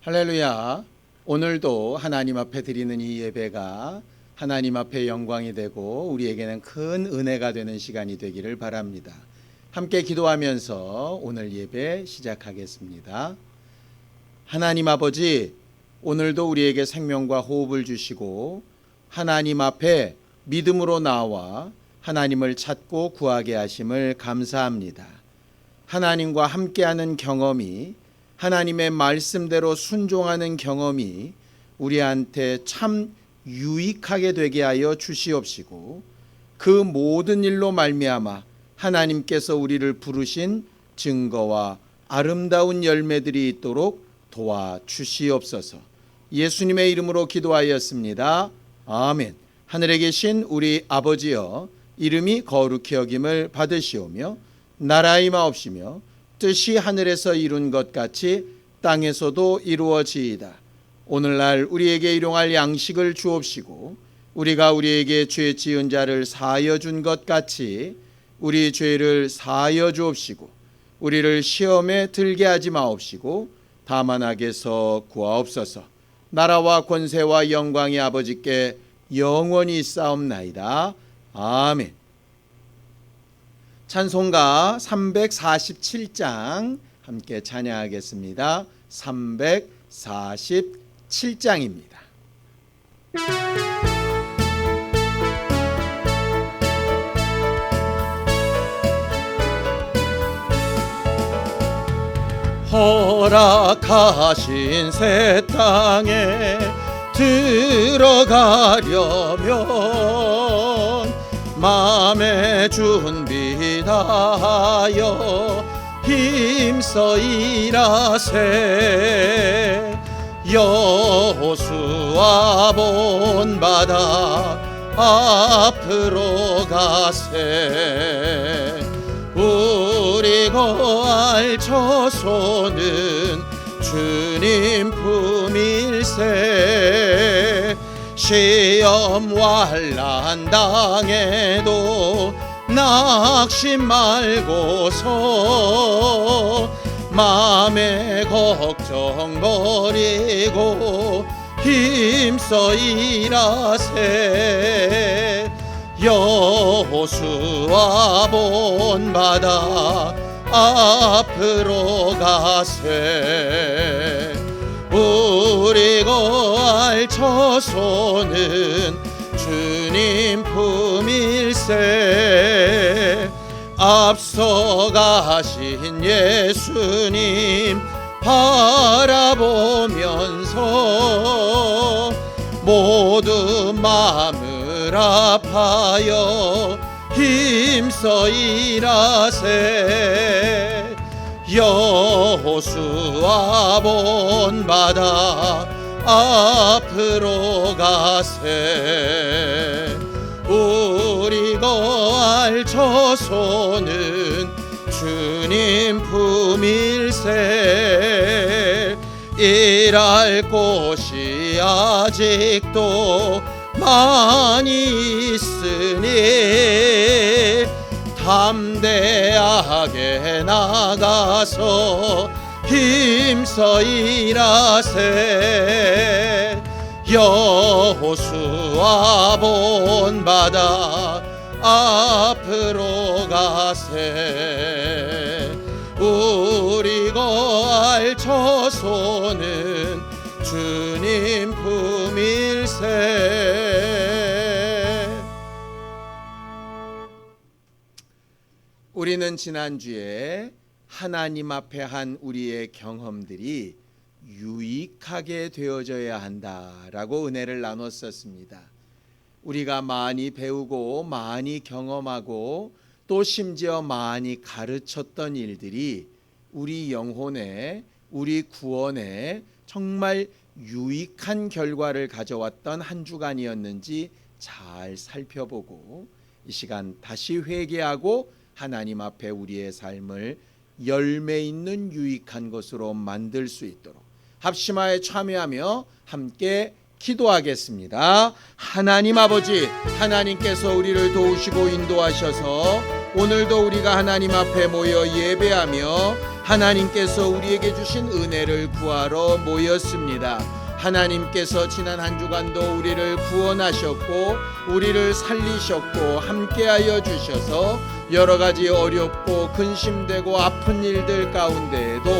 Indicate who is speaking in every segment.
Speaker 1: 할렐루야. 오늘도 하나님 앞에 드리는 이 예배가 하나님 앞에 영광이 되고 우리에게는 큰 은혜가 되는 시간이 되기를 바랍니다. 함께 기도하면서 오늘 예배 시작하겠습니다. 하나님 아버지, 오늘도 우리에게 생명과 호흡을 주시고 하나님 앞에 믿음으로 나와 하나님을 찾고 구하게 하심을 감사합니다. 하나님과 함께하는 경험이, 하나님의 말씀대로 순종하는 경험이 우리한테 참 유익하게 되게 하여 주시옵시고, 그 모든 일로 말미암아 하나님께서 우리를 부르신 증거와 아름다운 열매들이 있도록 도와주시옵소서. 예수님의 이름으로 기도하였습니다. 아멘. 하늘에 계신 우리 아버지여, 이름이 거룩히 여김을 받으시오며 나라의 마옵시며 뜻이 하늘에서 이룬 것 같이 땅에서도 이루어지이다. 오늘날 우리에게 일용할 양식을 주옵시고, 우리가 우리에게 죄 지은 자를 사하여 준 것 같이 우리 죄를 사하여 주옵시고, 우리를 시험에 들게 하지 마옵시고 다만 악에서 구하옵소서. 나라와 권세와 영광이 아버지께 영원히 있사옵나이다. 아멘. 찬송가 347장 함께 찬양하겠습니다. 347장입니다. 허락하신 새 땅에 들어가려면 마음의 준비 다하여 힘써 일하세. 여호수아 본바다 앞으로 가세. 우리 거할 처소는 주님 품일세. 시험 환난 당해도 낙심 말고서 마음의 걱정 버리고 힘써 일하세. 여호수아 본바다 앞으로 가세. 우리 거할 처소는 주님 품일세. 앞서가신 예수님 바라보면서 모두 마음을 아파여 힘써 일하세. 여호수아 본바다 앞으로 가세. 우리 거할 처소는 주님 품일세. 일할 곳이 아직도 많이 있으니 담대하게 나가서 힘써 일하세. 여호수아 본바다 앞으로 가세. 우리 거할 처소는 주님 품일세. 우리는 지난주에 하나님 앞에 한 우리의 경험들이 유익하게 되어져야 한다라고 은혜를 나눴었습니다. 우리가 많이 배우고 많이 경험하고 또 심지어 많이 가르쳤던 일들이 우리 영혼에, 우리 구원에 정말 유익한 결과를 가져왔던 한 주간이었는지 잘 살펴보고, 이 시간 다시 회개하고 하나님 앞에 우리의 삶을 열매 있는 유익한 것으로 만들 수 있도록 합심하여 참여하며 함께 기도하겠습니다. 하나님 아버지, 하나님께서 우리를 도우시고 인도하셔서 오늘도 우리가 하나님 앞에 모여 예배하며 하나님께서 우리에게 주신 은혜를 구하러 모였습니다. 하나님께서 지난 한 주간도 우리를 구원하셨고 우리를 살리셨고 함께하여 주셔서 여러 가지 어렵고 근심되고 아픈 일들 가운데에도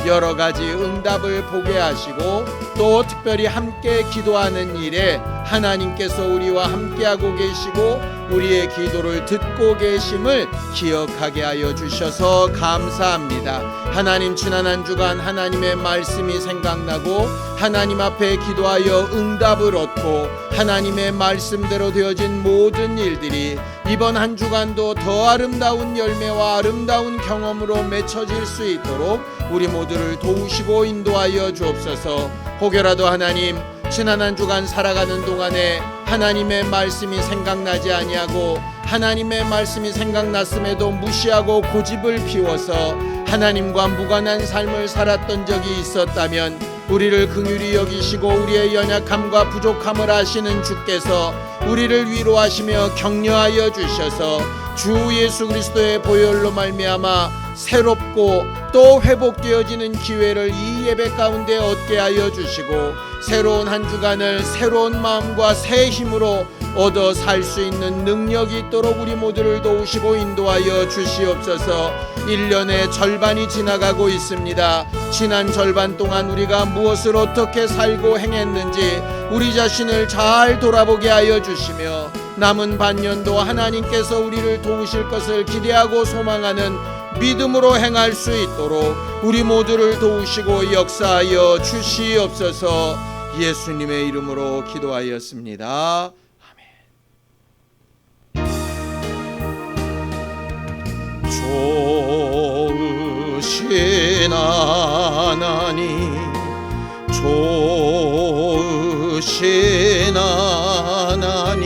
Speaker 1: 여러 가지 응답을 보게 하시고 또 특별히 함께 기도하는 일에 하나님께서 우리와 함께하고 계시고 우리의 기도를 듣고 계심을 기억하게 하여 주셔서 감사합니다. 하나님, 지난 한 주간 하나님의 말씀이 생각나고 하나님 앞에 기도하여 응답을 얻고 하나님의 말씀대로 되어진 모든 일들이 이번 한 주간도 더 아름다운 열매와 아름다운 경험으로 맺혀질 수 있도록 우리 모두를 도우시고 인도하여 주옵소서. 혹여라도 하나님, 지난 한 주간 살아가는 동안에 하나님의 말씀이 생각나지 아니하고 하나님의 말씀이 생각났음에도 무시하고 고집을 피워서 하나님과 무관한 삶을 살았던 적이 있었다면 우리를 긍휼히 여기시고 우리의 연약함과 부족함을 아시는 주께서 우리를 위로하시며 격려하여 주셔서 주 예수 그리스도의 보혈로 말미암아 새롭고 또 회복되어지는 기회를 이 예배 가운데 얻게 하여 주시고 새로운 한 주간을 새로운 마음과 새 힘으로 얻어 살 수 있는 능력이 있도록 우리 모두를 도우시고 인도하여 주시옵소서. 1년의 절반이 지나가고 있습니다. 지난 절반 동안 우리가 무엇을 어떻게 살고 행했는지 우리 자신을 잘 돌아보게 하여 주시며 남은 반년도 하나님께서 우리를 도우실 것을 기대하고 소망하는 믿음으로 행할 수 있도록 우리 모두를 도우시고 역사하여 주시옵소서. 예수님의 이름으로 기도하였습니다. 좋으신 하나님, 좋으신 하나님,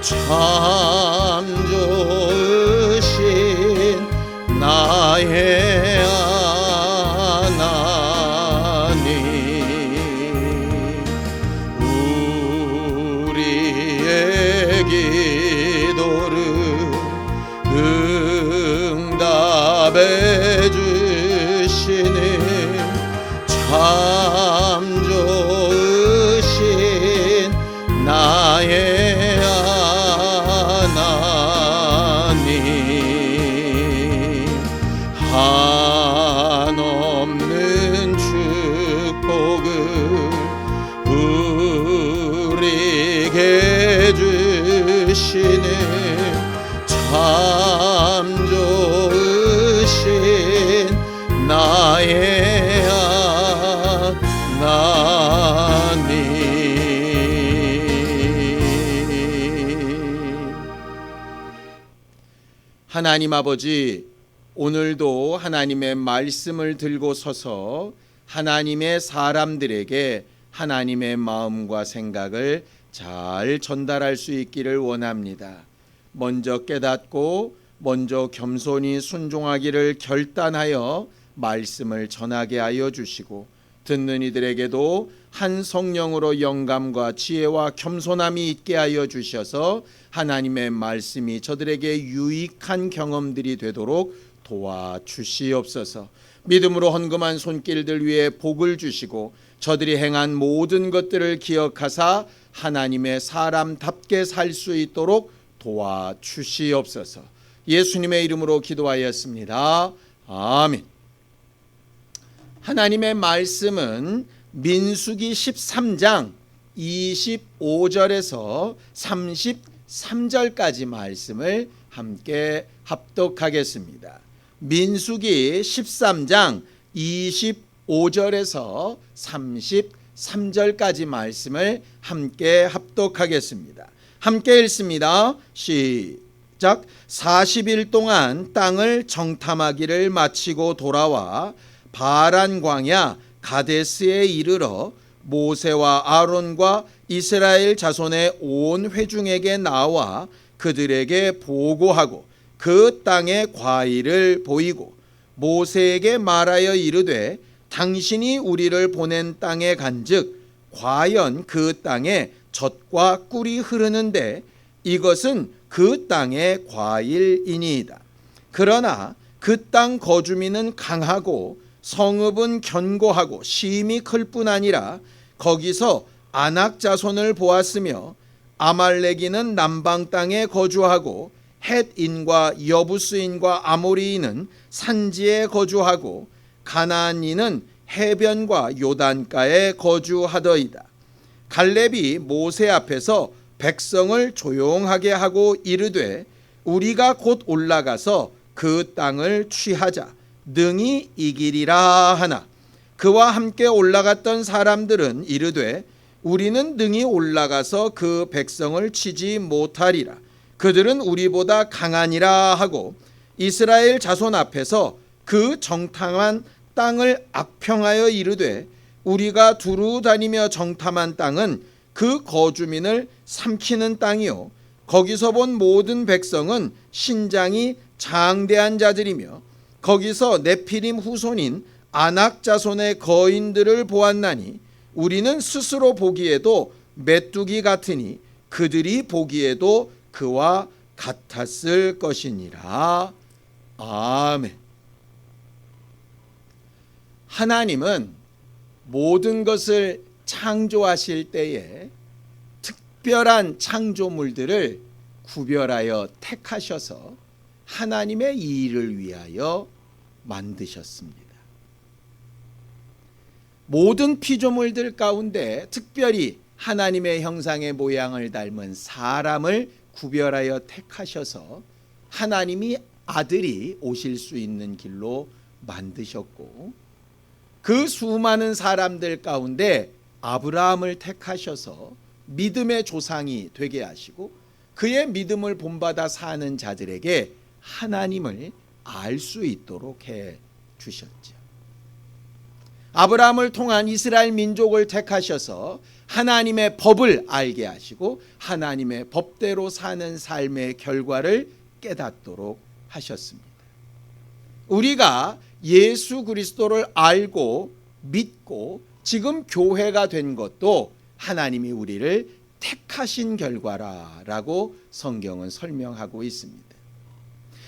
Speaker 1: 참 좋으신 나의 하나님, 우리의 기도를 응답해 주시는 참 좋으신 나의 하나님, 한없는 축복을 우리에게 주시는 참 좋으신 나의 하나님. 하나님 아버지, 오늘도 하나님의 말씀을 들고 서서 하나님의 사람들에게 하나님의 마음과 생각을 잘 전달할 수 있기를 원합니다. 먼저 깨닫고 먼저 겸손히 순종하기를 결단하여 말씀을 전하게 하여 주시고 듣는 이들에게도 한 성령으로 영감과 지혜와 겸손함이 있게 하여 주셔서 하나님의 말씀이 저들에게 유익한 경험들이 되도록 도와주시옵소서. 믿음으로 헌금한 손길들 위에 복을 주시고 저들이 행한 모든 것들을 기억하사 하나님의 사람답게 살 수 있도록 도와주시옵소서. 예수님의 이름으로 기도하였습니다. 아멘. 하나님의 말씀은 민수기 13장 25절에서 33절까지 말씀을 함께 합독하겠습니다. 민수기 13장 25절에서 33절까지 말씀을 함께 합독하겠습니다. 함께 읽습니다. 시작. 40일 동안 땅을 정탐하기를 마치고 돌아와 바란 광야 가데스에 이르러 모세와 아론과 이스라엘 자손의 온 회중에게 나와 그들에게 보고하고 그 땅의 과일을 보이고 모세에게 말하여 이르되 당신이 우리를 보낸 땅에 간즉 과연 그 땅에 젖과 꿀이 흐르는데 이것은 그 땅의 과일이니이다. 그러나 그 땅 거주민은 강하고 성읍은 견고하고 심히 클 뿐 아니라 거기서 아낙 자손을 보았으며 아말렉인은 남방 땅에 거주하고 헷인과 여부스인과 아모리인은 산지에 거주하고 가나안인은 해변과 요단가에 거주하더이다. 갈렙이 모세 앞에서 백성을 조용하게 하고 이르되 우리가 곧 올라가서 그 땅을 취하자 능히 이기리라 하나 그와 함께 올라갔던 사람들은 이르되 우리는 능히 올라가서 그 백성을 치지 못하리라. 그들은 우리보다 강하니라 하고 이스라엘 자손 앞에서 그 정탐한 땅을 악평하여 이르되 우리가 두루 다니며 정탐한 땅은 그 거주민을 삼키는 땅이요 거기서 본 모든 백성은 신장이 장대한 자들이며 거기서 네피림 후손인 아낙 자손의 거인들을 보았나니 우리는 스스로 보기에도 메뚜기 같으니 그들이 보기에도 그와 같았을 것이니라. 아멘. 하나님은 모든 것을 창조하실 때에 특별한 창조물들을 구별하여 택하셔서 하나님의 일을 위하여 만드셨습니다. 모든 피조물들 가운데 특별히 하나님의 형상의 모양을 닮은 사람을 구별하여 택하셔서 하나님이 아들이 오실 수 있는 길로 만드셨고 그 수많은 사람들 가운데 아브라함을 택하셔서 믿음의 조상이 되게 하시고 그의 믿음을 본받아 사는 자들에게 하나님을 알 수 있도록 해 주셨죠. 아브라함을 통한 이스라엘 민족을 택하셔서 하나님의 법을 알게 하시고 하나님의 법대로 사는 삶의 결과를 깨닫도록 하셨습니다. 우리가 예수 그리스도를 알고 믿고 지금 교회가 된 것도 하나님이 우리를 택하신 결과라고 성경은 설명하고 있습니다.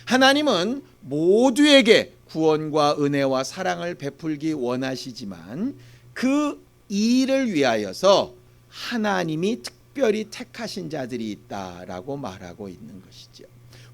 Speaker 1: 하나님은 모두에게 구원과 은혜와 사랑을 베풀기 원하시지만 그 일을 위하여서 하나님이 특별히 택하신 자들이 있다라고 말하고 있는 것이죠.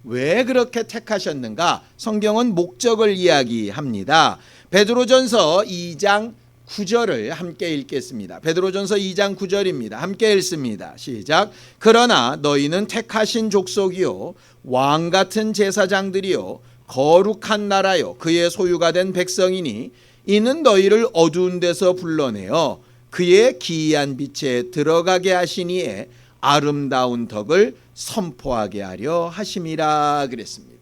Speaker 1: 왜 그렇게 택하셨는가? 성경은 목적을 이야기합니다. 베드로전서 2장 9절을 함께 읽겠습니다. 베드로전서 2장 9절입니다. 함께 읽습니다. 시작. 그러나 너희는 택하신 족속이요 왕 같은 제사장들이요 거룩한 나라요 그의 소유가 된 백성이니 이는 너희를 어두운 데서 불러내어 그의 기이한 빛에 들어가게 하시니에 아름다운 덕을 선포하게 하려 하심이라 그랬습니다.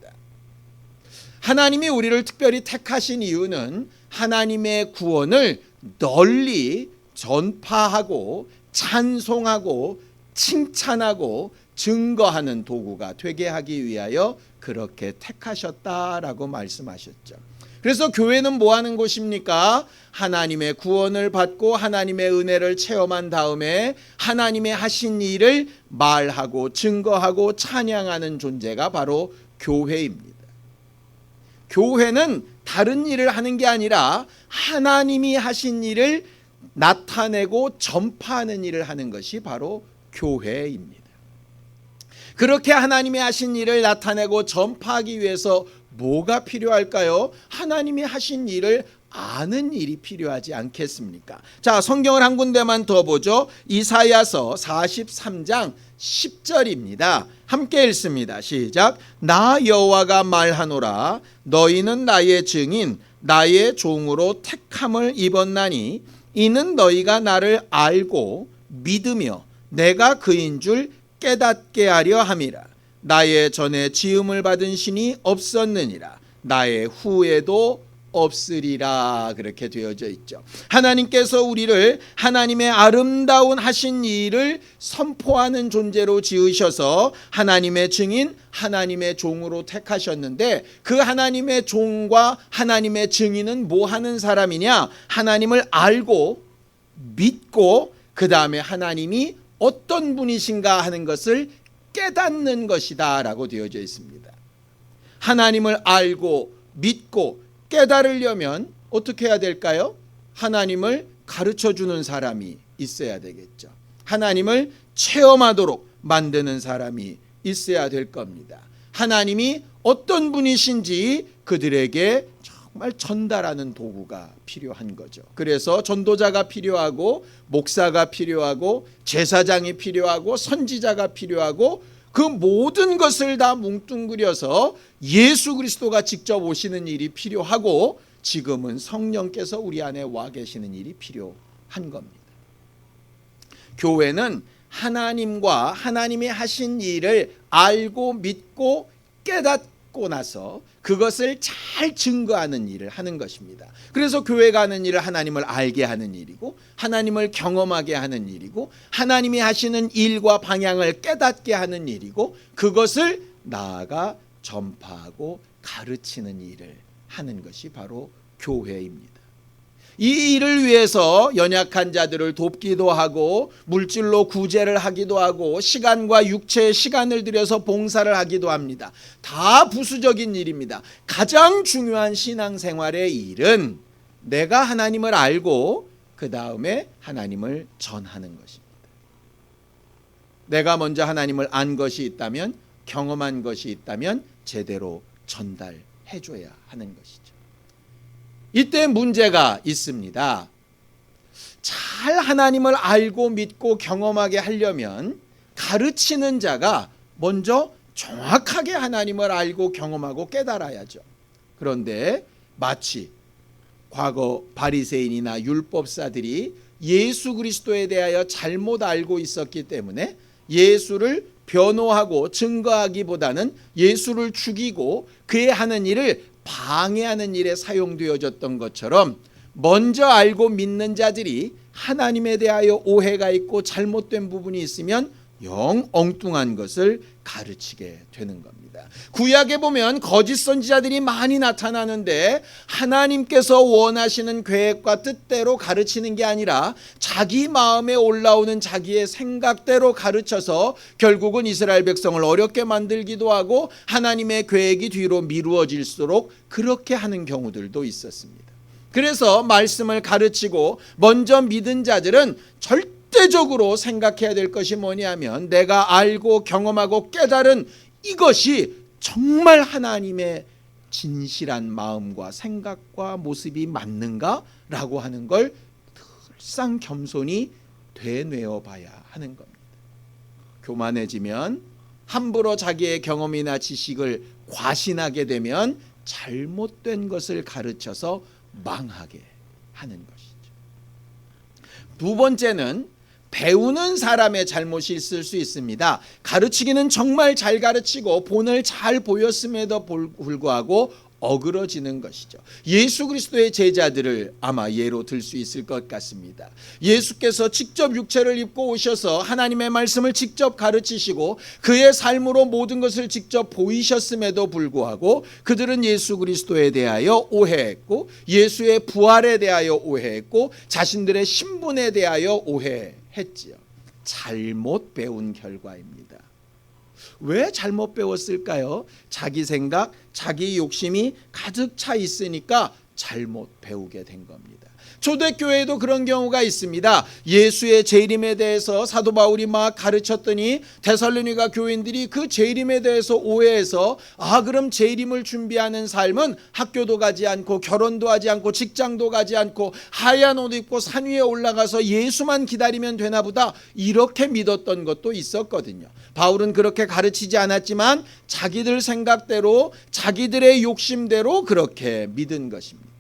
Speaker 1: 하나님이 우리를 특별히 택하신 이유는 하나님의 구원을 널리 전파하고 찬송하고 칭찬하고 증거하는 도구가 되게 하기 위하여 그렇게 택하셨다라고 말씀하셨죠. 그래서 교회는 뭐 하는 곳입니까? 하나님의 구원을 받고 하나님의 은혜를 체험한 다음에 하나님의 하신 일을 말하고 증거하고 찬양하는 존재가 바로 교회입니다. 교회는 다른 일을 하는 게 아니라 하나님이 하신 일을 나타내고 전파하는 일을 하는 것이 바로 교회입니다. 그렇게 하나님이 하신 일을 나타내고 전파하기 위해서 뭐가 필요할까요? 하나님이 하신 일을 아는 일이 필요하지 않겠습니까? 자, 성경을 한 군데만 더 보죠. 이사야서 43장 10절입니다. 함께 읽습니다. 시작. 나 여호와가 말하노라 너희는 나의 증인 나의 종으로 택함을 입었나니 이는 너희가 나를 알고 믿으며 내가 그인 줄 깨닫게 하려 함이라. 나의 전에 지음을 받은 신이 없었느니라. 나의 후에도 없으리라. 그렇게 되어져 있죠. 하나님께서 우리를 하나님의 아름다운 하신 일을 선포하는 존재로 지으셔서 하나님의 증인 하나님의 종으로 택하셨는데 그 하나님의 종과 하나님의 증인은 뭐 하는 사람이냐? 하나님을 알고 믿고 그 다음에 하나님이 어떤 분이신가 하는 것을 깨닫는 것이다 라고 되어져 있습니다. 하나님을 알고 믿고 깨달으려면 어떻게 해야 될까요? 하나님을 가르쳐주는 사람이 있어야 되겠죠. 하나님을 체험하도록 만드는 사람이 있어야 될 겁니다. 하나님이 어떤 분이신지 그들에게 정말 전달하는 도구가 필요한 거죠. 그래서 전도자가 필요하고 목사가 필요하고 제사장이 필요하고 선지자가 필요하고 그 모든 것을 다 뭉뚱그려서 예수 그리스도가 직접 오시는 일이 필요하고 지금은 성령께서 우리 안에 와 계시는 일이 필요한 겁니다. 교회는 하나님과 하나님이 하신 일을 알고 믿고 깨닫고 나서 그것을 잘 증거하는 일을 하는 것입니다. 그래서 교회가 하는 일을 하나님을 알게 하는 일이고 하나님을 경험하게 하는 일이고 하나님이 하시는 일과 방향을 깨닫게 하는 일이고 그것을 나아가 전파하고 가르치는 일을 하는 것이 바로 교회입니다. 이 일을 위해서 연약한 자들을 돕기도 하고 물질로 구제를 하기도 하고 시간과 육체의 시간을 들여서 봉사를 하기도 합니다. 다 부수적인 일입니다. 가장 중요한 신앙생활의 일은 내가 하나님을 알고 그 다음에 하나님을 전하는 것입니다. 내가 먼저 하나님을 안 것이 있다면, 경험한 것이 있다면 제대로 전달해 줘야 하는 것이죠. 이때 문제가 있습니다. 잘 하나님을 알고 믿고 경험하게 하려면 가르치는 자가 먼저 정확하게 하나님을 알고 경험하고 깨달아야죠. 그런데 마치 과거 바리새인이나 율법사들이 예수 그리스도에 대하여 잘못 알고 있었기 때문에 예수를 변호하고 증거하기보다는 예수를 죽이고 그의 하는 일을 방해하는 일에 사용되어졌던 것처럼 먼저 알고 믿는 자들이 하나님에 대하여 오해가 있고 잘못된 부분이 있으면 영 엉뚱한 것을 가르치게 되는 겁니다. 구약에 보면 거짓 선지자들이 많이 나타나는데 하나님께서 원하시는 계획과 뜻대로 가르치는 게 아니라 자기 마음에 올라오는 자기의 생각대로 가르쳐서 결국은 이스라엘 백성을 어렵게 만들기도 하고 하나님의 계획이 뒤로 미루어질수록 그렇게 하는 경우들도 있었습니다. 그래서 말씀을 가르치고 먼저 믿은 자들은 절대적으로 생각해야 될 것이 뭐냐면 내가 알고 경험하고 깨달은 이것이 정말 하나님의 진실한 마음과 생각과 모습이 맞는가라고 하는 걸 늘상 겸손히 되뇌어 봐야 하는 겁니다. 교만해지면 함부로 자기의 경험이나 지식을 과신하게 되면 잘못된 것을 가르쳐서 망하게 하는 것이죠. 두 번째는 배우는 사람의 잘못이 있을 수 있습니다. 가르치기는 정말 잘 가르치고 본을 잘 보였음에도 불구하고 어그러지는 것이죠. 예수 그리스도의 제자들을 아마 예로 들 수 있을 것 같습니다. 예수께서 직접 육체를 입고 오셔서 하나님의 말씀을 직접 가르치시고 그의 삶으로 모든 것을 직접 보이셨음에도 불구하고 그들은 예수 그리스도에 대하여 오해했고 예수의 부활에 대하여 오해했고 자신들의 신분에 대하여 오해했지요. 잘못 배운 결과입니다. 왜 잘못 배웠을까요? 자기 생각, 자기 욕심이 가득 차 있으니까 잘못 배우게 된 겁니다. 초대교회에도 그런 경우가 있습니다. 예수의 재림에 대해서 사도 바울이 막 가르쳤더니 데살로니가 교인들이 그 재림에 대해서 오해해서 그럼 재림을 준비하는 삶은 학교도 가지 않고 결혼도 하지 않고 직장도 가지 않고 하얀 옷 입고 산 위에 올라가서 예수만 기다리면 되나 보다 이렇게 믿었던 것도 있었거든요. 바울은 그렇게 가르치지 않았지만 자기들 생각대로 자기들의 욕심대로 그렇게 믿은 것입니다.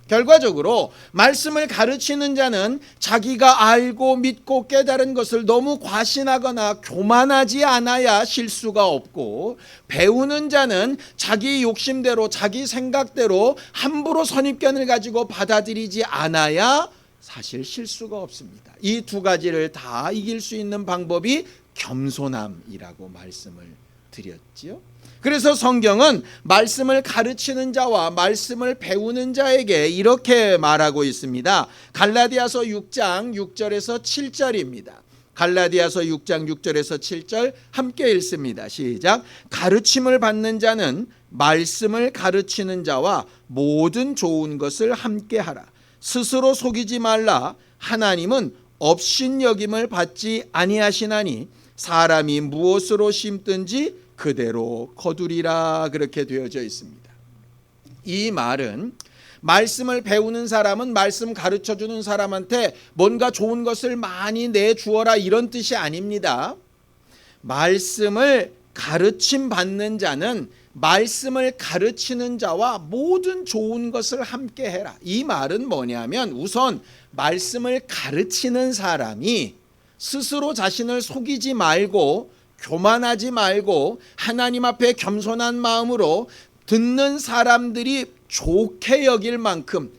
Speaker 1: 결과적으로 말씀을 가르치는 자는 자기가 알고 믿고 깨달은 것을 너무 과신하거나 교만하지 않아야 실수가 없고 배우는 자는 자기 욕심대로 자기 생각대로 함부로 선입견을 가지고 받아들이지 않아야 사실 실수가 없습니다. 이 두 가지를 다 이길 수 있는 방법이 겸손함이라고 말씀을 드렸지요. 그래서 성경은 말씀을 가르치는 자와 말씀을 배우는 자에게 이렇게 말하고 있습니다. 갈라디아서 6장 6절에서 7절입니다. 갈라디아서 6장 6절에서 7절 함께 읽습니다. 시작. 가르침을 받는 자는 말씀을 가르치는 자와 모든 좋은 것을 함께하라. 스스로 속이지 말라. 하나님은 업신여김을 받지 아니하시나니 사람이 무엇으로 심든지 그대로 거두리라. 그렇게 되어져 있습니다. 이 말은 말씀을 배우는 사람은 말씀 가르쳐주는 사람한테 뭔가 좋은 것을 많이 내주어라 이런 뜻이 아닙니다. 말씀을 가르침 받는 자는 말씀을 가르치는 자와 모든 좋은 것을 함께 해라. 이 말은 뭐냐면 우선 말씀을 가르치는 사람이 스스로 자신을 속이지 말고 교만하지 말고 하나님 앞에 겸손한 마음으로 듣는 사람들이 좋게 여길 만큼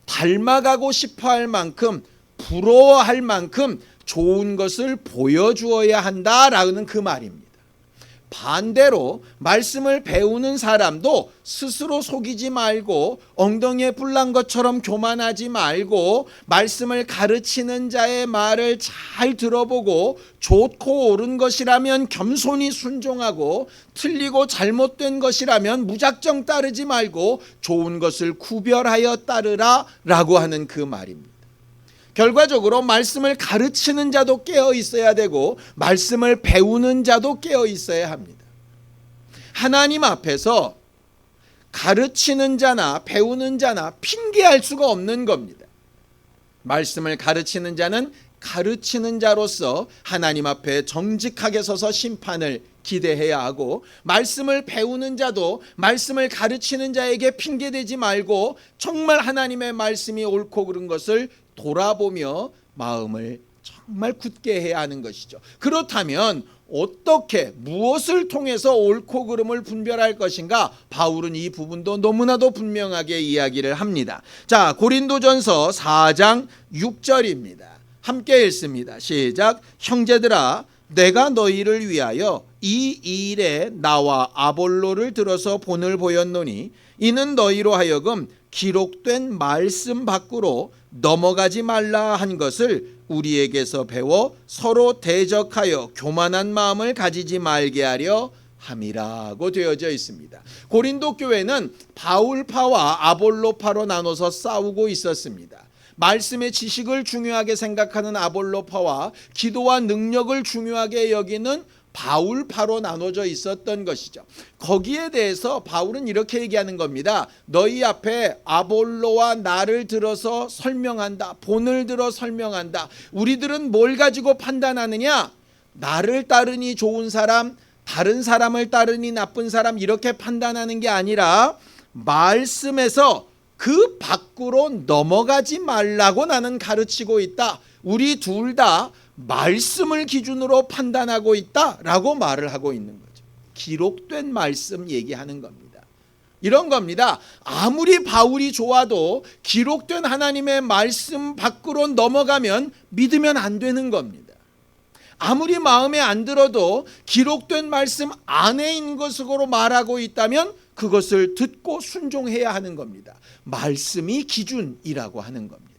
Speaker 1: 닮아가고 싶어할 만큼 부러워할 만큼 좋은 것을 보여주어야 한다라는 그 말입니다. 반대로 말씀을 배우는 사람도 스스로 속이지 말고 엉덩이에 불난 것처럼 교만하지 말고 말씀을 가르치는 자의 말을 잘 들어보고 좋고 옳은 것이라면 겸손히 순종하고 틀리고 잘못된 것이라면 무작정 따르지 말고 좋은 것을 구별하여 따르라 라고 하는 그 말입니다. 결과적으로 말씀을 가르치는 자도 깨어 있어야 되고 말씀을 배우는 자도 깨어 있어야 합니다. 하나님 앞에서 가르치는 자나 배우는 자나 핑계할 수가 없는 겁니다. 말씀을 가르치는 자는 가르치는 자로서 하나님 앞에 정직하게 서서 심판을 기대해야 하고 말씀을 배우는 자도 말씀을 가르치는 자에게 핑계대지 말고 정말 하나님의 말씀이 옳고 그른 것을 돌아보며 마음을 정말 굳게 해야 하는 것이죠. 그렇다면 어떻게 무엇을 통해서 옳고 그름을 분별할 것인가? 바울은 이 부분도 너무나도 분명하게 이야기를 합니다. 자, 고린도전서 4장 6절입니다. 함께 읽습니다. 시작. 형제들아 내가 너희를 위하여 이 일에 나와 아볼로를 들어서 본을 보였노니 이는 너희로 하여금 기록된 말씀 밖으로 넘어가지 말라 한 것을 우리에게서 배워 서로 대적하여 교만한 마음을 가지지 말게 하려 함이라고 되어져 있습니다. 고린도 교회는 바울파와 아볼로파로 나눠서 싸우고 있었습니다. 말씀의 지식을 중요하게 생각하는 아볼로파와 기도와 능력을 중요하게 여기는 바울파로 나눠져 있었던 것이죠. 거기에 대해서 바울은 이렇게 얘기하는 겁니다. 너희 앞에 아볼로와 나를 들어서 설명한다. 본을 들어 설명한다. 우리들은 뭘 가지고 판단하느냐? 나를 따르니 좋은 사람, 다른 사람을 따르니 나쁜 사람 이렇게 판단하는 게 아니라 말씀에서 그 밖으로 넘어가지 말라고 나는 가르치고 있다. 우리 둘 다 말씀을 기준으로 판단하고 있다라고 말을 하고 있는 거죠. 기록된 말씀 얘기하는 겁니다. 이런 겁니다. 아무리 바울이 좋아도 기록된 하나님의 말씀 밖으로 넘어가면 믿으면 안 되는 겁니다. 아무리 마음에 안 들어도 기록된 말씀 안에 있는 것으로 말하고 있다면 그것을 듣고 순종해야 하는 겁니다. 말씀이 기준이라고 하는 겁니다.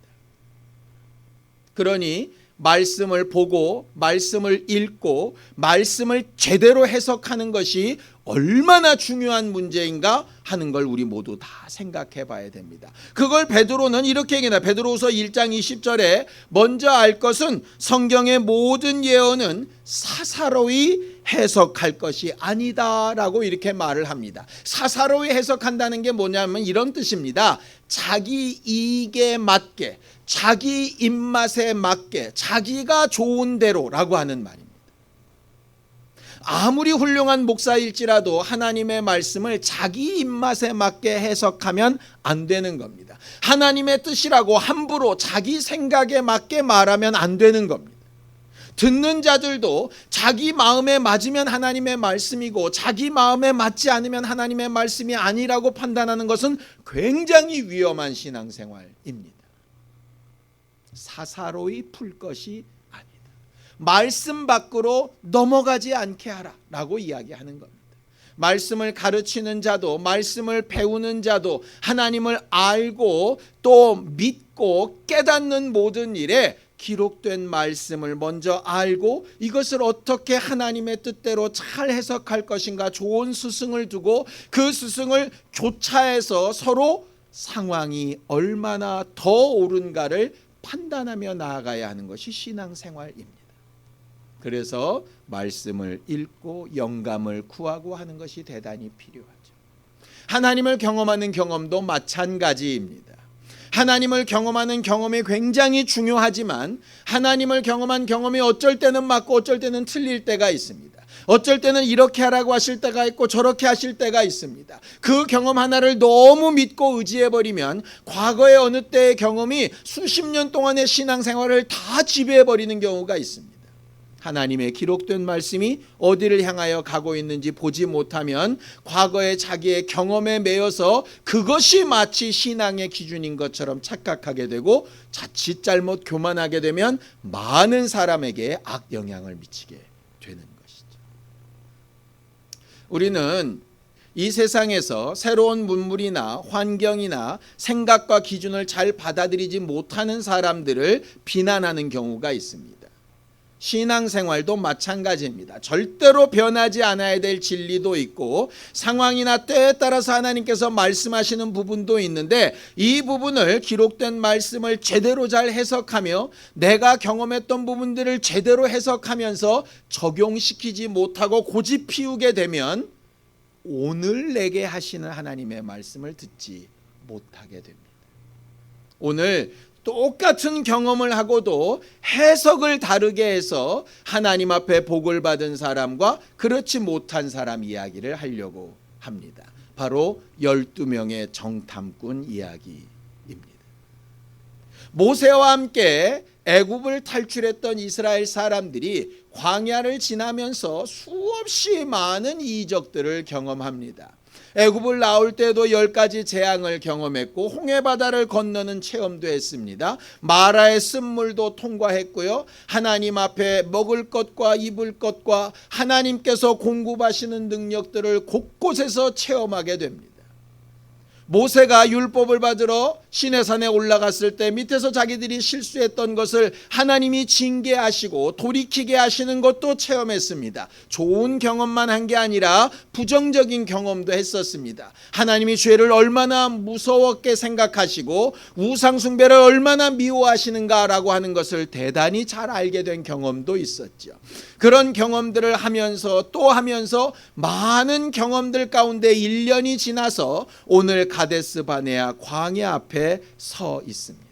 Speaker 1: 그러니 말씀을 보고 말씀을 읽고 말씀을 제대로 해석하는 것이 얼마나 중요한 문제인가 하는 걸 우리 모두 다 생각해 봐야 됩니다. 그걸 베드로는 이렇게 얘기합니다. 베드로후서 1장 20절에 먼저 알 것은 성경의 모든 예언은 사사로이 해석할 것이 아니다라고 이렇게 말을 합니다. 사사로이 해석한다는 게 뭐냐면 이런 뜻입니다. 자기 이익에 맞게, 자기 입맛에 맞게, 자기가 좋은 대로라고 하는 말입니다. 아무리 훌륭한 목사일지라도 하나님의 말씀을 자기 입맛에 맞게 해석하면 안 되는 겁니다. 하나님의 뜻이라고 함부로 자기 생각에 맞게 말하면 안 되는 겁니다. 듣는 자들도 자기 마음에 맞으면 하나님의 말씀이고 자기 마음에 맞지 않으면 하나님의 말씀이 아니라고 판단하는 것은 굉장히 위험한 신앙생활입니다. 사사로이 풀 것이 아니다. 말씀 밖으로 넘어가지 않게 하라라고 이야기하는 겁니다. 말씀을 가르치는 자도 말씀을 배우는 자도 하나님을 알고 또 믿고 깨닫는 모든 일에 기록된 말씀을 먼저 알고 이것을 어떻게 하나님의 뜻대로 잘 해석할 것인가 좋은 스승을 두고 그 스승을 교차해서 서로 상황이 얼마나 더 옳은가를 판단하며 나아가야 하는 것이 신앙생활입니다. 그래서 말씀을 읽고 영감을 구하고 하는 것이 대단히 필요하죠. 하나님을 경험하는 경험도 마찬가지입니다. 하나님을 경험하는 경험이 굉장히 중요하지만 하나님을 경험한 경험이 어쩔 때는 맞고 어쩔 때는 틀릴 때가 있습니다. 어쩔 때는 이렇게 하라고 하실 때가 있고 저렇게 하실 때가 있습니다. 그 경험 하나를 너무 믿고 의지해버리면 과거의 어느 때의 경험이 수십 년 동안의 신앙생활을 다 지배해버리는 경우가 있습니다. 하나님의 기록된 말씀이 어디를 향하여 가고 있는지 보지 못하면 과거의 자기의 경험에 매여서 그것이 마치 신앙의 기준인 것처럼 착각하게 되고 자칫 잘못 교만하게 되면 많은 사람에게 악영향을 미치게 되는 것이죠. 우리는 이 세상에서 새로운 문물이나 환경이나 생각과 기준을 잘 받아들이지 못하는 사람들을 비난하는 경우가 있습니다. 신앙생활도 마찬가지입니다. 절대로 변하지 않아야 될 진리도 있고 상황이나 때에 따라서 하나님께서 말씀하시는 부분도 있는데 이 부분을 기록된 말씀을 제대로 잘 해석하며 내가 경험했던 부분들을 제대로 해석하면서 적용시키지 못하고 고집 피우게 되면 오늘 내게 하시는 하나님의 말씀을 듣지 못하게 됩니다. 오늘 똑같은 경험을 하고도 해석을 다르게 해서 하나님 앞에 복을 받은 사람과 그렇지 못한 사람 이야기를 하려고 합니다. 바로 12명의 정탐꾼 이야기입니다. 모세와 함께 애굽을 탈출했던 이스라엘 사람들이 광야를 지나면서 수없이 많은 이적들을 경험합니다. 애굽을 나올 때도 10가지 재앙을 경험했고 홍해바다를 건너는 체험도 했습니다. 마라의 쓴물도 통과했고요. 하나님 앞에 먹을 것과 입을 것과 하나님께서 공급하시는 능력들을 곳곳에서 체험하게 됩니다. 모세가 율법을 받으러 시내산에 올라갔을 때 밑에서 자기들이 실수했던 것을 하나님이 징계하시고 돌이키게 하시는 것도 체험했습니다. 좋은 경험만 한 게 아니라 부정적인 경험도 했었습니다. 하나님이 죄를 얼마나 무서웠게 생각하시고 우상 숭배를 얼마나 미워하시는가라고 하는 것을 대단히 잘 알게 된 경험도 있었죠. 그런 경험들을 하면서 또 하면서 많은 경험들 가운데 1년이 지나서 오늘 가데스 바네아 광야 앞에 서 있습니다.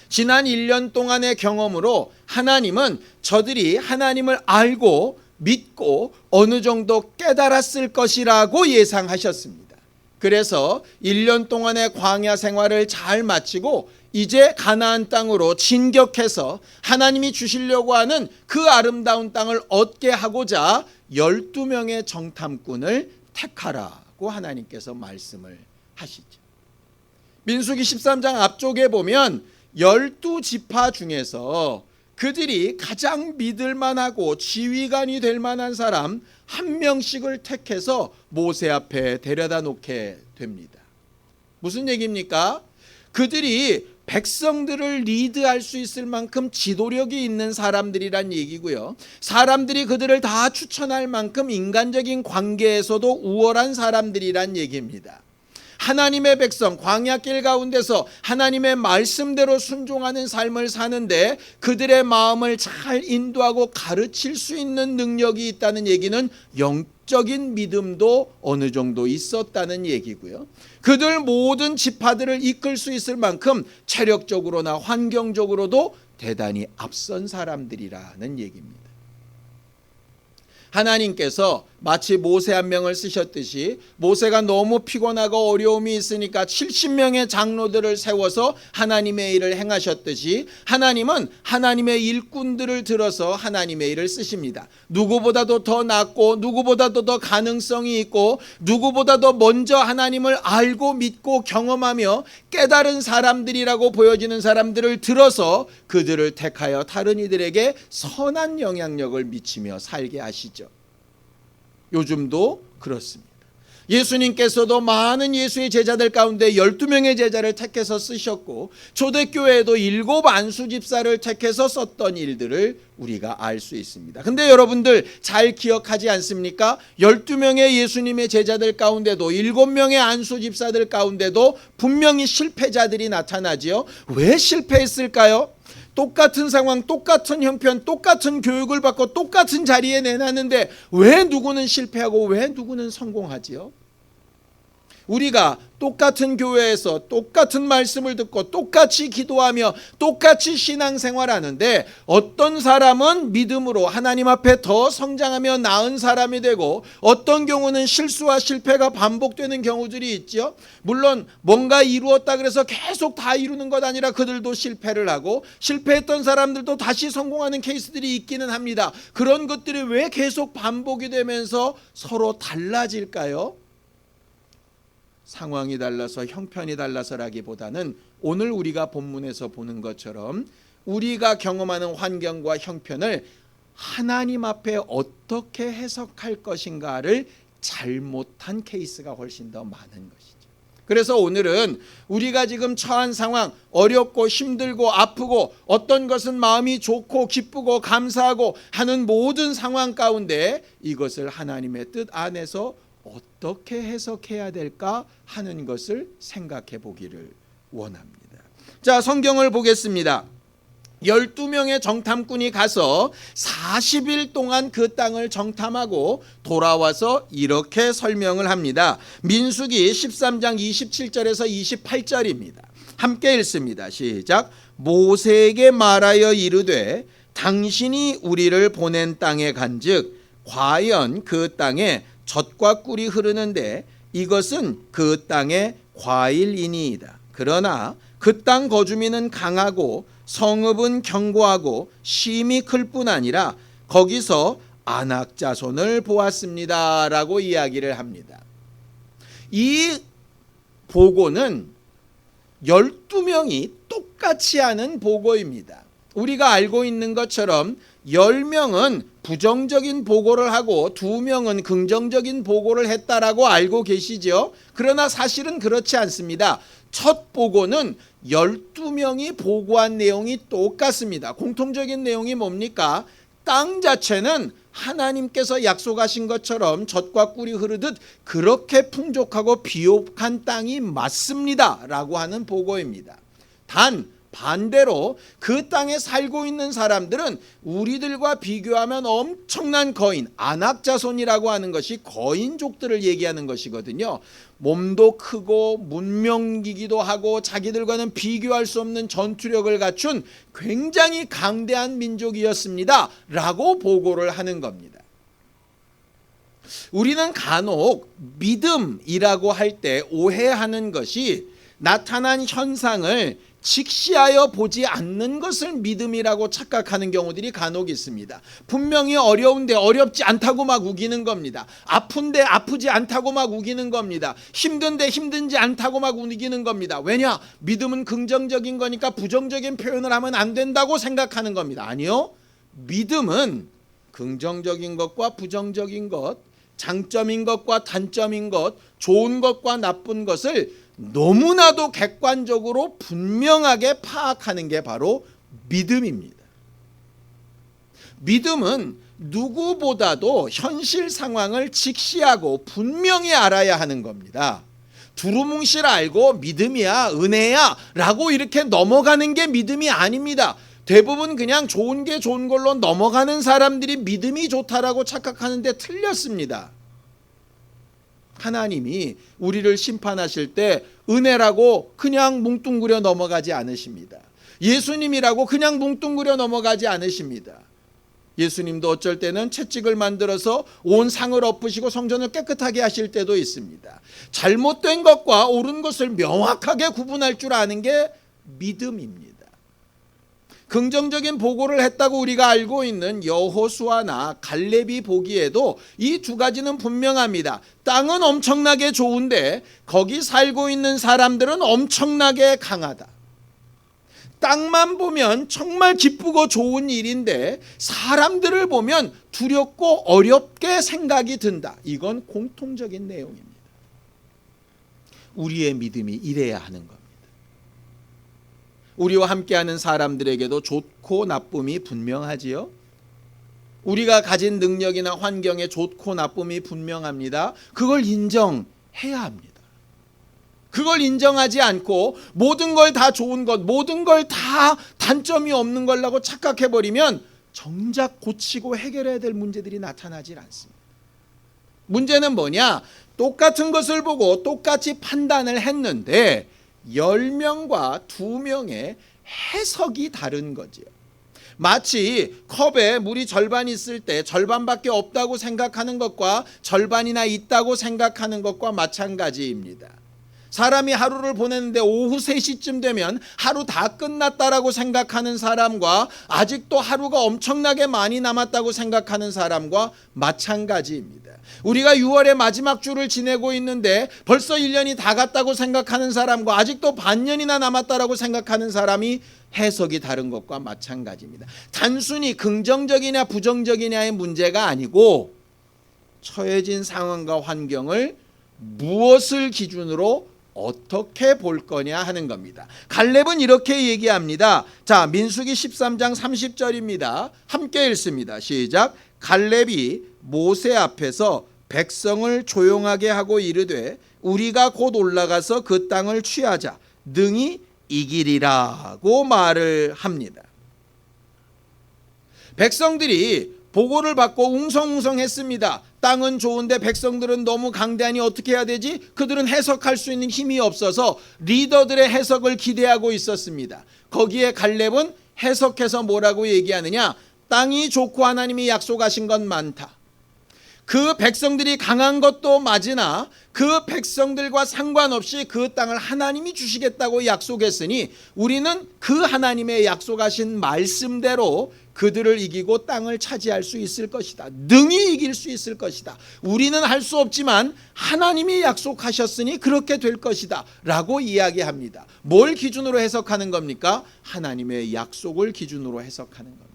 Speaker 1: 지난 1년 동안의 경험으로 하나님은 저들이 하나님을 알고 믿고 어느 정도 깨달았을 것이라고 예상하셨습니다. 그래서 1년 동안의 광야 생활을 잘 마치고 이제 가나안 땅으로 진격해서 하나님이 주시려고 하는 그 아름다운 땅을 얻게 하고자 12명의 정탐꾼을 택하라고 하나님께서 말씀을 하시죠. 민수기 13장 앞쪽에 보면 12지파 중에서 그들이 가장 믿을만하고 지휘관이 될 만한 사람 한 명씩을 택해서 모세 앞에 데려다 놓게 됩니다. 무슨 얘기입니까? 그들이 백성들을 리드할 수 있을 만큼 지도력이 있는 사람들이란 얘기고요. 사람들이 그들을 다 추천할 만큼 인간적인 관계에서도 우월한 사람들이란 얘기입니다. 하나님의 백성 광야길 가운데서 하나님의 말씀대로 순종하는 삶을 사는데 그들의 마음을 잘 인도하고 가르칠 수 있는 능력이 있다는 얘기는 영적인 믿음도 어느 정도 있었다는 얘기고요. 그들 모든 지파들을 이끌 수 있을 만큼 체력적으로나 환경적으로도 대단히 앞선 사람들이라는 얘기입니다. 하나님께서 마치 모세 한 명을 쓰셨듯이 모세가 너무 피곤하고 어려움이 있으니까 70명의 장로들을 세워서 하나님의 일을 행하셨듯이 하나님은 하나님의 일꾼들을 들어서 하나님의 일을 쓰십니다. 누구보다도 더 낫고 누구보다도 더 가능성이 있고 누구보다도 먼저 하나님을 알고 믿고 경험하며 깨달은 사람들이라고 보여지는 사람들을 들어서 그들을 택하여 다른 이들에게 선한 영향력을 미치며 살게 하시죠. 요즘도 그렇습니다. 예수님께서도 많은 예수의 제자들 가운데 12명의 제자를 택해서 쓰셨고 초대교회에도 7 안수집사를 택해서 썼던 일들을 우리가 알 수 있습니다. 근데 여러분들 잘 기억하지 않습니까? 12명의 예수님의 제자들 가운데도 7명의 안수집사들 가운데도 분명히 실패자들이 나타나지요. 왜 실패했을까요? 똑같은 상황, 똑같은 형편, 똑같은 교육을 받고 똑같은 자리에 내놨는데 왜 누구는 실패하고 왜 누구는 성공하지요? 우리가 똑같은 교회에서 똑같은 말씀을 듣고 똑같이 기도하며 똑같이 신앙생활하는데 어떤 사람은 믿음으로 하나님 앞에 더 성장하며 나은 사람이 되고 어떤 경우는 실수와 실패가 반복되는 경우들이 있죠. 물론 뭔가 이루었다 그래서 계속 다 이루는 것 아니라 그들도 실패를 하고 실패했던 사람들도 다시 성공하는 케이스들이 있기는 합니다. 그런 것들이 왜 계속 반복이 되면서 서로 달라질까요? 상황이 달라서 형편이 달라서라기보다는 오늘 우리가 본문에서 보는 것처럼 우리가 경험하는 환경과 형편을 하나님 앞에 어떻게 해석할 것인가를 잘못한 케이스가 훨씬 더 많은 것이죠. 그래서 오늘은 우리가 지금 처한 상황, 어렵고 힘들고 아프고 어떤 것은 마음이 좋고 기쁘고 감사하고 하는 모든 상황 가운데 이것을 하나님의 뜻 안에서 어떻게 해석해야 될까 하는 것을 생각해 보기를 원합니다. 자, 성경을 보겠습니다. 12명의 정탐꾼이 가서 40일 동안 그 땅을 정탐하고 돌아와서 이렇게 설명을 합니다. 민수기 13장 27절에서 28절입니다. 함께 읽습니다. 시작. 모세에게 말하여 이르되 당신이 우리를 보낸 땅에 간즉 과연 그 땅에 젖과 꿀이 흐르는데 이것은 그 땅의 과일이니이다. 그러나 그 땅 거주민은 강하고 성읍은 견고하고 심이 클 뿐 아니라 거기서 아낙 자손을 보았습니다. 라고 이야기를 합니다. 이 보고는 12명이 똑같이 하는 보고입니다. 우리가 알고 있는 것처럼 10명은 부정적인 보고를 하고 2명은 긍정적인 보고를 했다라고 알고 계시죠? 그러나 사실은 그렇지 않습니다. 첫 보고는 12명이 보고한 내용이 똑같습니다. 공통적인 내용이 뭡니까? 땅 자체는 하나님께서 약속하신 것처럼 젖과 꿀이 흐르듯 그렇게 풍족하고 비옥한 땅이 맞습니다. 라고 하는 보고입니다. 단 반대로 그 땅에 살고 있는 사람들은 우리들과 비교하면 엄청난 거인, 아낙 자손이라고 하는 것이 거인족들을 얘기하는 것이거든요. 몸도 크고 문명기기도 하고 자기들과는 비교할 수 없는 전투력을 갖춘 굉장히 강대한 민족이었습니다. 라고 보고를 하는 겁니다. 우리는 간혹 믿음이라고 할 때 오해하는 것이 나타난 현상을 직시하여 보지 않는 것을 믿음이라고 착각하는 경우들이 간혹 있습니다. 분명히 어려운데 어렵지 않다고 막 우기는 겁니다. 아픈데 아프지 않다고 막 우기는 겁니다. 힘든데 힘든지 않다고 막 우기는 겁니다. 왜냐? 믿음은 긍정적인 거니까 부정적인 표현을 하면 안 된다고 생각하는 겁니다. 아니요. 믿음은 긍정적인 것과 부정적인 것, 장점인 것과 단점인 것, 좋은 것과 나쁜 것을 너무나도 객관적으로 분명하게 파악하는 게 바로 믿음입니다. 믿음은 누구보다도 현실 상황을 직시하고 분명히 알아야 하는 겁니다. 두루뭉실 알고 믿음이야, 은혜야 라고 이렇게 넘어가는 게 믿음이 아닙니다. 대부분 그냥 좋은 게 좋은 걸로 넘어가는 사람들이 믿음이 좋다라고 착각하는데 틀렸습니다. 하나님이 우리를 심판하실 때 은혜라고 그냥 뭉뚱그려 넘어가지 않으십니다. 예수님이라고 그냥 뭉뚱그려 넘어가지 않으십니다. 예수님도 어쩔 때는 채찍을 만들어서 온 상을 엎으시고 성전을 깨끗하게 하실 때도 있습니다. 잘못된 것과 옳은 것을 명확하게 구분할 줄 아는 게 믿음입니다. 긍정적인 보고를 했다고 우리가 알고 있는 여호수아나 갈렙이 보기에도 이 두 가지는 분명합니다. 땅은 엄청나게 좋은데 거기 살고 있는 사람들은 엄청나게 강하다. 땅만 보면 정말 기쁘고 좋은 일인데 사람들을 보면 두렵고 어렵게 생각이 든다. 이건 공통적인 내용입니다. 우리의 믿음이 이래야 하는 겁니다. 우리와 함께하는 사람들에게도 좋고 나쁨이 분명하지요. 우리가 가진 능력이나 환경에 좋고 나쁨이 분명합니다. 그걸 인정해야 합니다. 그걸 인정하지 않고 모든 걸 다 좋은 것, 모든 걸 다 단점이 없는 걸라고 착각해버리면 정작 고치고 해결해야 될 문제들이 나타나질 않습니다. 문제는 뭐냐? 똑같은 것을 보고 똑같이 판단을 했는데 10명과 2명의 해석이 다른 거지요. 마치 컵에 물이 절반 있을 때 절반밖에 없다고 생각하는 것과 절반이나 있다고 생각하는 것과 마찬가지입니다. 사람이 하루를 보내는데 오후 3시쯤 되면 하루 다 끝났다라고 생각하는 사람과 아직도 하루가 엄청나게 많이 남았다고 생각하는 사람과 마찬가지입니다. 우리가 6월의 마지막 주를 지내고 있는데 벌써 1년이 다 갔다고 생각하는 사람과 아직도 반년이나 남았다라고 생각하는 사람이 해석이 다른 것과 마찬가지입니다. 단순히 긍정적이냐 부정적이냐의 문제가 아니고 처해진 상황과 환경을 무엇을 기준으로 어떻게 볼 거냐 하는 겁니다. 갈렙은 이렇게 얘기합니다. 자, 민수기 13장 30절입니다. 함께 읽습니다. 시작. 갈렙이 모세 앞에서 백성을 조용하게 하고 이르되 우리가 곧 올라가서 그 땅을 취하자 능히 이기리라고 말을 합니다. 백성들이 보고를 받고 웅성웅성했습니다. 땅은 좋은데 백성들은 너무 강대하니 어떻게 해야 되지? 그들은 해석할 수 있는 힘이 없어서 리더들의 해석을 기대하고 있었습니다. 거기에 갈렙은 해석해서 뭐라고 얘기하느냐? 땅이 좋고 하나님이 약속하신 건 많다. 그 백성들이 강한 것도 맞으나 그 백성들과 상관없이 그 땅을 하나님이 주시겠다고 약속했으니 우리는 그 하나님의 약속하신 말씀대로 그들을 이기고 땅을 차지할 수 있을 것이다. 능히 이길 수 있을 것이다. 우리는 할 수 없지만 하나님이 약속하셨으니 그렇게 될 것이다 라고 이야기합니다. 뭘 기준으로 해석하는 겁니까? 하나님의 약속을 기준으로 해석하는 겁니다.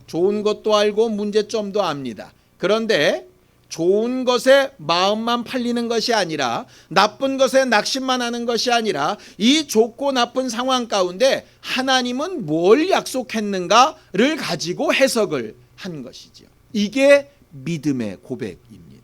Speaker 1: 좋은 것도 알고 문제점도 압니다. 그런데 좋은 것에 마음만 팔리는 것이 아니라 나쁜 것에 낙심만 하는 것이 아니라 이 좋고 나쁜 상황 가운데 하나님은 뭘 약속했는가를 가지고 해석을 한 것이죠. 이게 믿음의 고백입니다.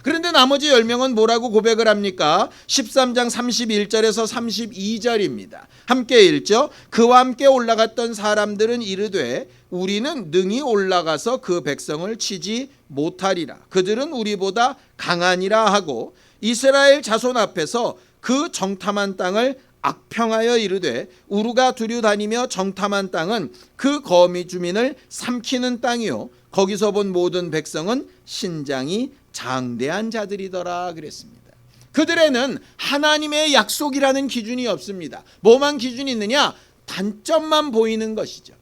Speaker 1: 그런데 나머지 10명은 뭐라고 고백을 합니까? 13장 31절에서 32절입니다. 함께 읽죠. 그와 함께 올라갔던 사람들은 이르되 우리는 능히 올라가서 그 백성을 치지 못하리라. 그들은 우리보다 강하니라 하고 이스라엘 자손 앞에서 그 정탐한 땅을 악평하여 이르되 우루가 두루다니며 정탐한 땅은 그 거미 주민을 삼키는 땅이요 거기서 본 모든 백성은 신장이 장대한 자들이더라 그랬습니다. 그들에는 하나님의 약속이라는 기준이 없습니다. 뭐만 기준이 있느냐? 단점만 보이는 것이죠.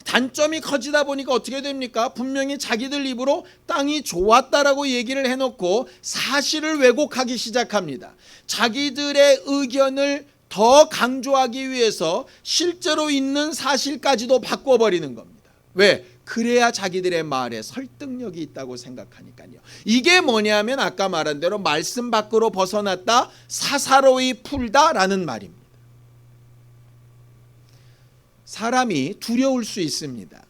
Speaker 1: 단점이 커지다 보니까 어떻게 됩니까? 분명히 자기들 입으로 땅이 좋았다라고 얘기를 해놓고 사실을 왜곡하기 시작합니다. 자기들의 의견을 더 강조하기 위해서 실제로 있는 사실까지도 바꿔버리는 겁니다. 왜? 그래야 자기들의 말에 설득력이 있다고 생각하니까요. 이게 뭐냐면 아까 말한 대로 말씀 밖으로 벗어났다, 사사로이 풀다라는 말입니다. 사람이 두려울 수 있습니다.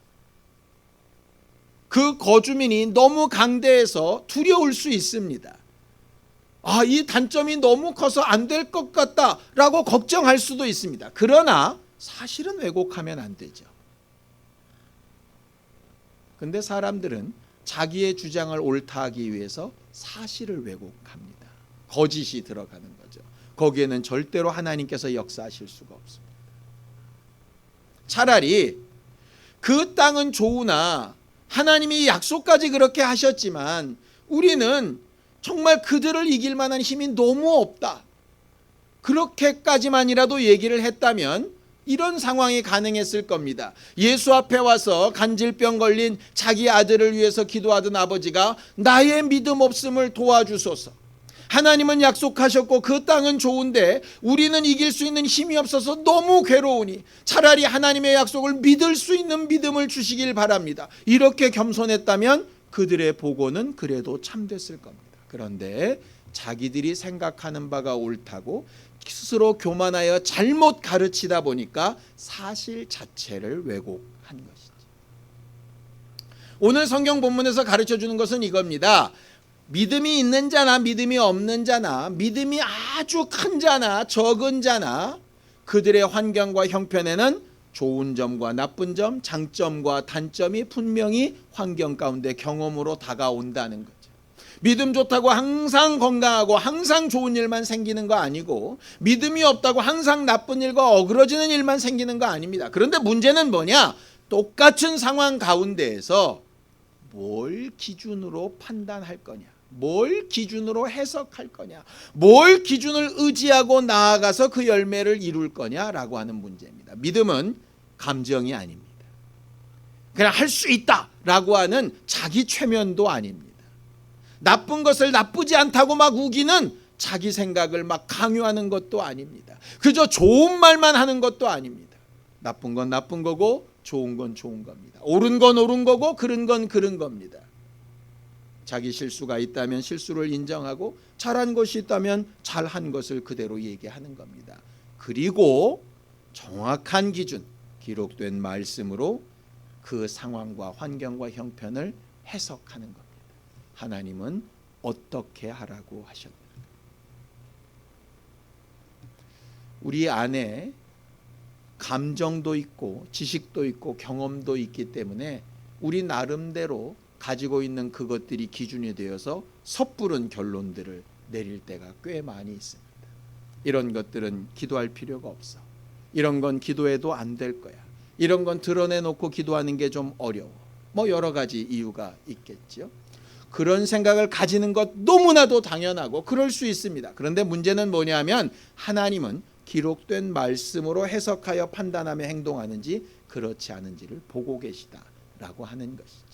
Speaker 1: 그 거주민이 너무 강대해서 두려울 수 있습니다. 이 단점이 너무 커서 안 될 것 같다라고 걱정할 수도 있습니다. 그러나 사실은 왜곡하면 안 되죠. 근데 사람들은 자기의 주장을 옳다 하기 위해서 사실을 왜곡합니다. 거짓이 들어가는 거죠. 거기에는 절대로 하나님께서 역사하실 수가 없습니다. 차라리 그 땅은 좋으나 하나님이 약속까지 그렇게 하셨지만 우리는 정말 그들을 이길 만한 힘이 너무 없다. 그렇게까지만이라도 얘기를 했다면 이런 상황이 가능했을 겁니다. 예수 앞에 와서 간질병 걸린 자기 아들을 위해서 기도하던 아버지가 나의 믿음 없음을 도와주소서. 하나님은 약속하셨고 그 땅은 좋은데 우리는 이길 수 있는 힘이 없어서 너무 괴로우니 차라리 하나님의 약속을 믿을 수 있는 믿음을 주시길 바랍니다. 이렇게 겸손했다면 그들의 보고는 그래도 참됐을 겁니다. 그런데 자기들이 생각하는 바가 옳다고 스스로 교만하여 잘못 가르치다 보니까 사실 자체를 왜곡한 것이죠. 오늘 성경 본문에서 가르쳐 주는 것은 이겁니다. 믿음이 있는 자나 믿음이 없는 자나 믿음이 아주 큰 자나 적은 자나 그들의 환경과 형편에는 좋은 점과 나쁜 점, 장점과 단점이 분명히 환경 가운데 경험으로 다가온다는 거죠. 믿음 좋다고 항상 건강하고 항상 좋은 일만 생기는 거 아니고 믿음이 없다고 항상 나쁜 일과 어그러지는 일만 생기는 거 아닙니다. 그런데 문제는 뭐냐? 똑같은 상황 가운데에서 뭘 기준으로 판단할 거냐? 뭘 기준으로 해석할 거냐? 뭘 기준을 의지하고 나아가서 그 열매를 이룰 거냐라고 하는 문제입니다. 믿음은 감정이 아닙니다. 그냥 할 수 있다라고 하는 자기 최면도 아닙니다. 나쁜 것을 나쁘지 않다고 막 우기는 자기 생각을 막 강요하는 것도 아닙니다. 그저 좋은 말만 하는 것도 아닙니다. 나쁜 건 나쁜 거고 좋은 건 좋은 겁니다. 옳은 건 옳은 거고 그른 건 그른 겁니다. 자기 실수가 있다면 실수를 인정하고 잘한 것이 있다면 잘한 것을 그대로 얘기하는 겁니다. 그리고 정확한 기준, 기록된 말씀으로 그 상황과 환경과 형편을 해석하는 겁니다. 하나님은 어떻게 하라고 하셨는가? 우리 안에 감정도 있고 지식도 있고 경험도 있기 때문에 우리 나름대로 가지고 있는 그것들이 기준이 되어서 섣부른 결론들을 내릴 때가 꽤 많이 있습니다. 이런 것들은 기도할 필요가 없어. 이런 건 기도해도 안 될 거야. 이런 건 드러내놓고 기도하는 게 좀 어려워. 뭐 여러 가지 이유가 있겠죠. 그런 생각을 가지는 것 너무나도 당연하고 그럴 수 있습니다. 그런데 문제는 뭐냐면 하나님은 기록된 말씀으로 해석하여 판단하며 행동하는지 그렇지 않은지를 보고 계시다라고 하는 것이죠.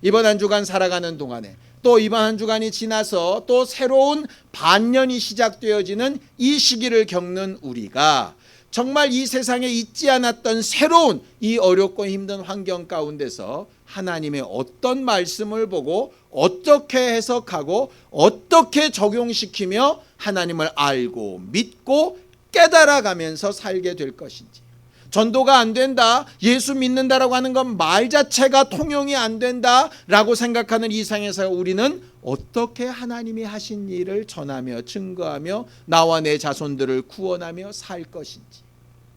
Speaker 1: 이번 한 주간 살아가는 동안에 또 이번 한 주간이 지나서 또 새로운 반년이 시작되어지는 이 시기를 겪는 우리가 정말 이 세상에 있지 않았던 새로운 이 어렵고 힘든 환경 가운데서 하나님의 어떤 말씀을 보고 어떻게 해석하고 어떻게 적용시키며 하나님을 알고 믿고 깨달아가면서 살게 될 것인지, 전도가 안 된다, 예수 믿는다라고 하는 건 말 자체가 통용이 안 된다라고 생각하는 이상에서 우리는 어떻게 하나님이 하신 일을 전하며 증거하며 나와 내 자손들을 구원하며 살 것인지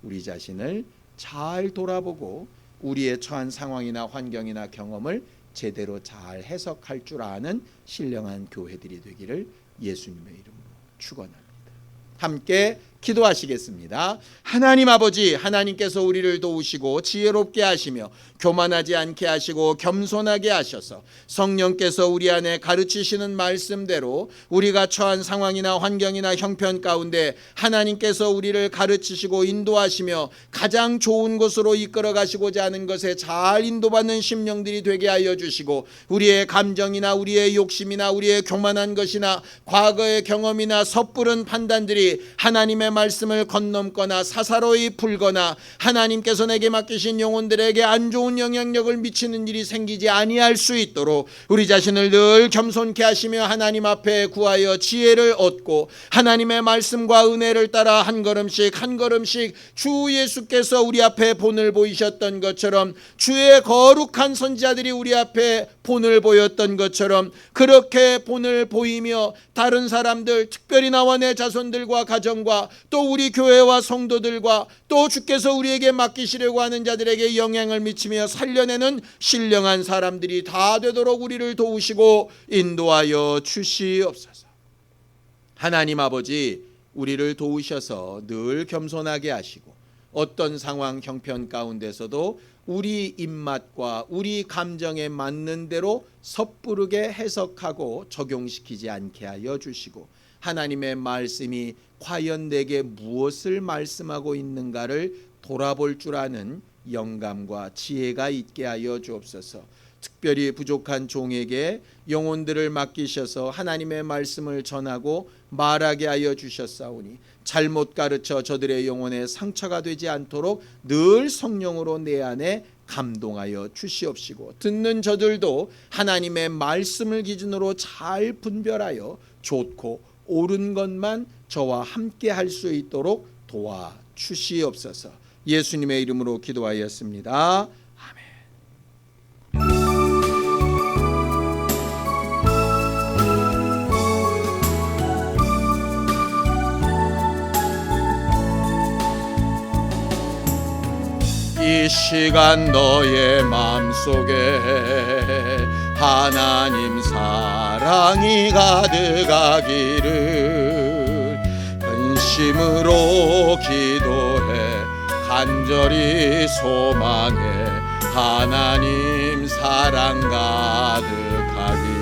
Speaker 1: 우리 자신을 잘 돌아보고 우리의 처한 상황이나 환경이나 경험을 제대로 잘 해석할 줄 아는 신령한 교회들이 되기를 예수님의 이름으로 축원합니다. 함께 기도하시겠습니다. 하나님 아버지, 하나님께서 우리를 도우시고 지혜롭게 하시며 교만하지 않게 하시고 겸손하게 하셔서 성령께서 우리 안에 가르치시는 말씀대로 우리가 처한 상황이나 환경이나 형편 가운데 하나님께서 우리를 가르치시고 인도하시며 가장 좋은 곳으로 이끌어 가시고자 하는 것에 잘 인도받는 심령들이 되게 하여 주시고 우리의 감정이나 우리의 욕심이나 우리의 교만한 것이나 과거의 경험이나 섣부른 판단들이 하나님의 말씀을 건넘거나 사사로이 풀거나 하나님께서 내게 맡기신 영혼들에게 안 좋은 영향력을 미치는 일이 생기지 아니할 수 있도록 우리 자신을 늘 겸손케 하시며 하나님 앞에 구하여 지혜를 얻고 하나님의 말씀과 은혜를 따라 한 걸음씩 한 걸음씩 주 예수께서 우리 앞에 본을 보이셨던 것처럼 주의 거룩한 선지자들이 우리 앞에 본을 보였던 것처럼 그렇게 본을 보이며 다른 사람들, 특별히 나와 내 자손들과 가정과 또 우리 교회와 성도들과 또 주께서 우리에게 맡기시려고 하는 자들에게 영향을 미치며 살려내는 신령한 사람들이 다 되도록 우리를 도우시고 인도하여 주시옵소서. 하나님 아버지, 우리를 도우셔서 늘 겸손하게 하시고 어떤 상황 형편 가운데서도 우리 입맛과 우리 감정에 맞는 대로 섣부르게 해석하고 적용시키지 않게 하여 주시고 하나님의 말씀이 과연 내게 무엇을 말씀하고 있는가를 돌아볼 줄 아는 영감과 지혜가 있게 하여 주옵소서. 특별히 부족한 종에게 영혼들을 맡기셔서 하나님의 말씀을 전하고 말하게 하여 주셨사오니 잘못 가르쳐 저들의 영혼에 상처가 되지 않도록 늘 성령으로 내 안에 감동하여 주시옵시고, 듣는 저들도 하나님의 말씀을 기준으로 잘 분별하여 좋고 옳은 것만 저와 함께 할 수 있도록 도와 주시옵소서. 예수님의 이름으로 기도하였습니다. 이 시간 너의 마음속에 하나님 사랑이 가득하기를 근심으로 기도해 간절히 소망해 하나님 사랑 가득하기를.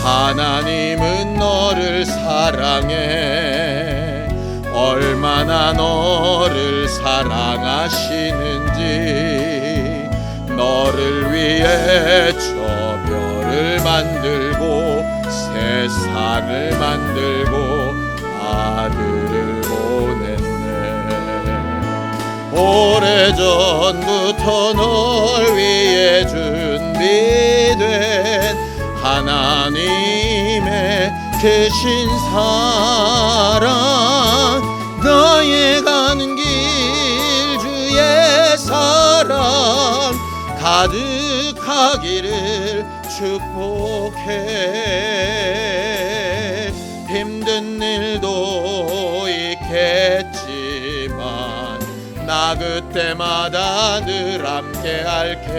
Speaker 1: 하나님은 너를 사랑해 얼마나 너를 사랑하시는지. 너를 위해 저 별을 만들고 세상을 만들고 아들을 보냈네. 오래전부터 널 위해 준비된 하나님의 크신 사랑, 너의 가는 길 주의 사랑 가득하기를 축복해. 힘든 일도 있겠지만 나 그때마다 늘 함께 할게.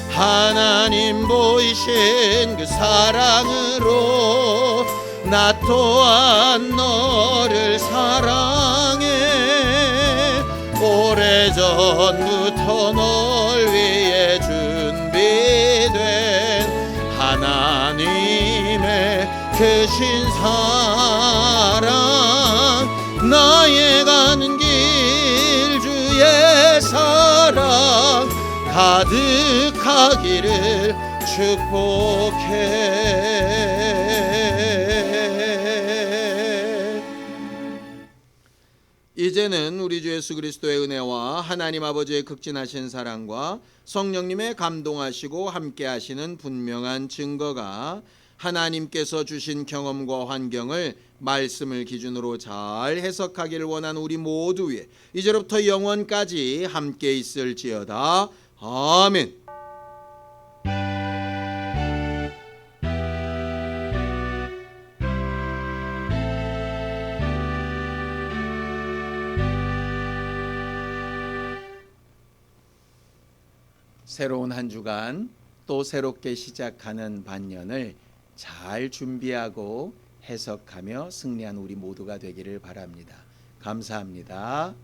Speaker 1: 하나님 보이신 그 사랑으로 나 또한 너를 사랑해. 오래전부터 널 위해 준비된 하나님의 크신 사랑, 나의 가는 길 주의 사랑 가득하기를 축복해. 이제는 우리 주 예수 그리스도의 은혜와 하나님 아버지의 극진하신 사랑과 성령님의 감동하시고 함께 하시는 분명한 증거가 하나님께서 주신 경험과 환경을 말씀을 기준으로 잘 해석하기를 원하는 우리 모두 위에 이제로부터 영원까지 함께 있을지어다. 아멘. 새로운 한 주간 또 새롭게 시작하는 반년을 잘 준비하고 해석하며 승리한 우리 모두가 되기를 바랍니다. 감사합니다.